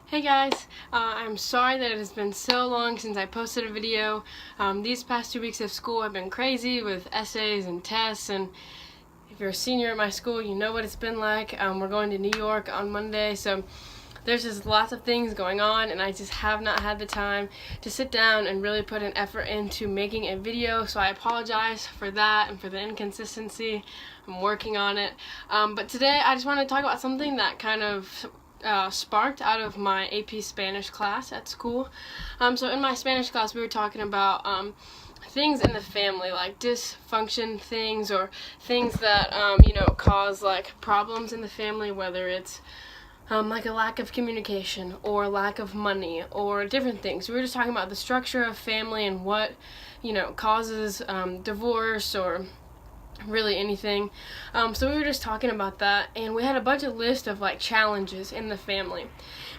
Hey guys, I'm sorry that it has been so long since I posted a video. These past 2 weeks of school have been crazy with essays and tests, and if you're a senior at my school, you know what it's been like. We're going to New York on Monday, so there's just lots of things going on, and I just have not had the time to sit down and really put an effort into making a video, so I apologize for that and for the inconsistency. I'm working on it. But today I just want to talk about something that kind of sparked out of my AP Spanish class at school. So in my Spanish class we were talking about things in the family, like dysfunction things or things that cause like problems in the family, whether it's like a lack of communication or lack of money or different things. We were just talking about the structure of family and what causes divorce or really anything. So we were just talking about that, and we had a bunch of lists of like challenges in the family.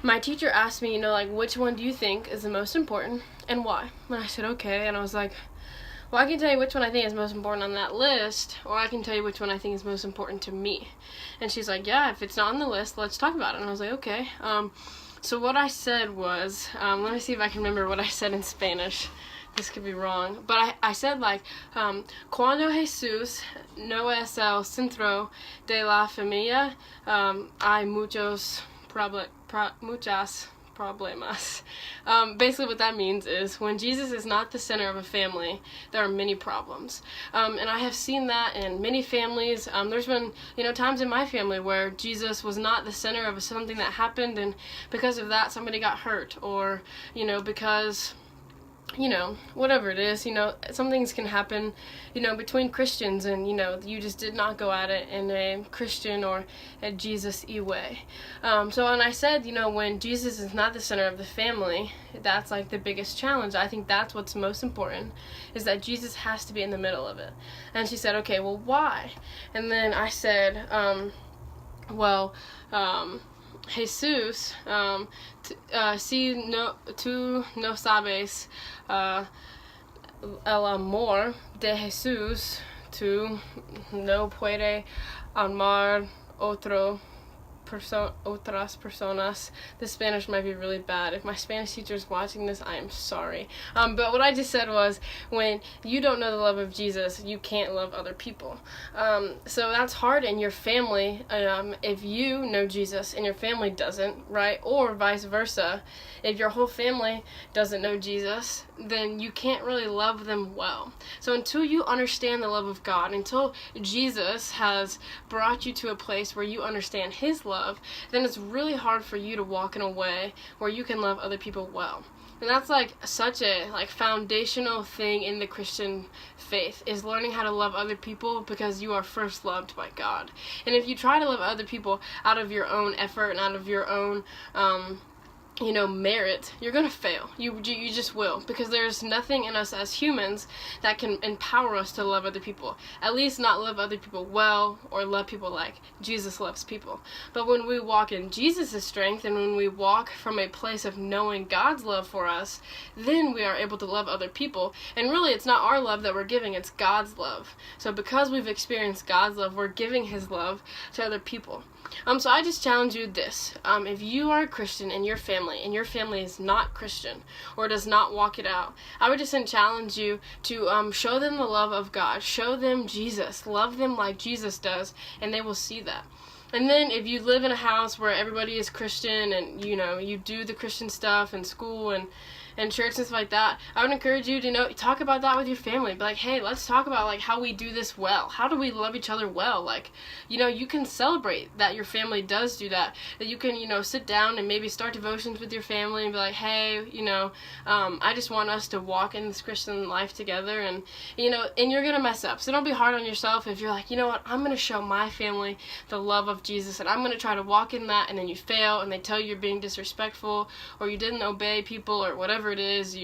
My teacher asked me, like, which one do you think is the most important and why? And I said, okay, and I was like, well, I can tell you which one I think is most important on that list, or I can tell you which one I think is most important to me. And she's like, yeah, if it's not on the list, let's talk about it. And I was like, okay. So what I said was, let me see if I can remember what I said in Spanish. This could be wrong, but I said like, cuando Jesús no es el centro de la familia, hay muchas problemas. Basically what that means is when Jesus is not the center of a family, there are many problems. And I have seen that in many families. There's been, times in my family where Jesus was not the center of something that happened, and because of that somebody got hurt, or, because whatever it is, some things can happen, between Christians, and, you just did not go at it in a Christian or a Jesus-y way. So when I said, when Jesus is not the center of the family, that's like the biggest challenge. I think that's what's most important, is that Jesus has to be in the middle of it. And she said, okay, well, why? And then I said, Jesús, si tú no sabes el amor de Jesús, tú no puedes amar otras personas. The Spanish might be really bad. If my Spanish teacher is watching this, I am sorry. But what I just said was, when you don't know the love of Jesus, you can't love other people. So that's hard in your family, if you know Jesus and your family doesn't, right? Or vice versa. If your whole family doesn't know Jesus, then you can't really love them well. So until you understand the love of God, until Jesus has brought you to a place where you understand His love, then it's really hard for you to walk in a way where you can love other people well. And that's like such a foundational thing in the Christian faith, is learning how to love other people because you are first loved by God. And if you try to love other people out of your own effort and out of your own merit, you're gonna fail. You just will, because there's nothing in us as humans that can empower us to love other people. At least not love other people well, or love people like Jesus loves people. But when we walk in Jesus' strength, and when we walk from a place of knowing God's love for us, then we are able to love other people. And really, it's not our love that we're giving, it's God's love. So because we've experienced God's love, we're giving His love to other people. So I just challenge you this. If you are a Christian in your family, and your family is not Christian or does not walk it out, I would just challenge you to show them the love of God. Show them Jesus. Love them like Jesus does, and they will see that. And then if you live in a house where everybody is Christian, and you do the Christian stuff in school and church and stuff like that, I would encourage you to talk about that with your family. Be like, hey, let's talk about how we do this well. How do we love each other well? You can celebrate that your family does do that. That you can sit down and maybe start devotions with your family and be like, hey, I just want us to walk in this Christian life together, and you're gonna mess up. So don't be hard on yourself if you're like, what, I'm gonna show my family the love of Jesus, and I'm gonna try to walk in that, and then you fail, and they tell you you're being disrespectful, or you didn't obey people, or whatever it is,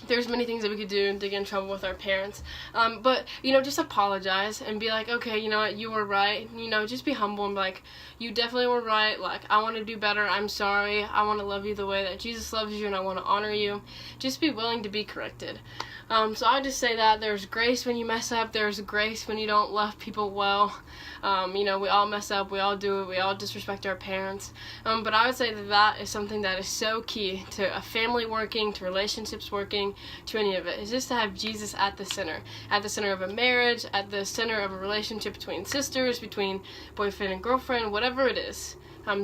there's many things that we could do to get in trouble with our parents, but you know, just apologize and be like, okay, you know what, you were right. You know, just be humble and be like, you definitely were right, like, I want to do better, I'm sorry, I want to love you the way that Jesus loves you, and I want to honor you. Just be willing to be corrected. So I just say that there's grace when you mess up, there's grace when you don't love people well. You know, we all mess up, we all do it, we all disrespect our parents, but I would say that that is something that is so key to a family working, to relationships working, to any of it, is just to have Jesus at the center of a marriage, at the center of a relationship between sisters, between boyfriend and girlfriend, whatever it is.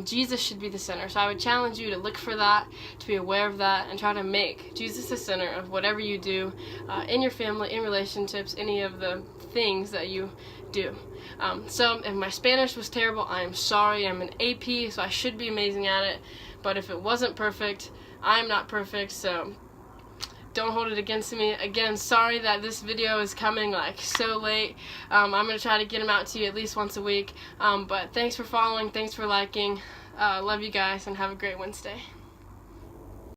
Jesus should be the center. So I would challenge you to look for that, to be aware of that, and try to make Jesus the center of whatever you do in your family, in relationships, any of the things that you do. So if my Spanish was terrible, I am sorry. I'm an AP, so I should be amazing at it. But if it wasn't perfect, I'm not perfect, so don't hold it against me. Again, sorry that this video is coming like so late. I'm going to try to get them out to you at least once a week. But thanks for following, thanks for liking. Love you guys, and have a great Wednesday.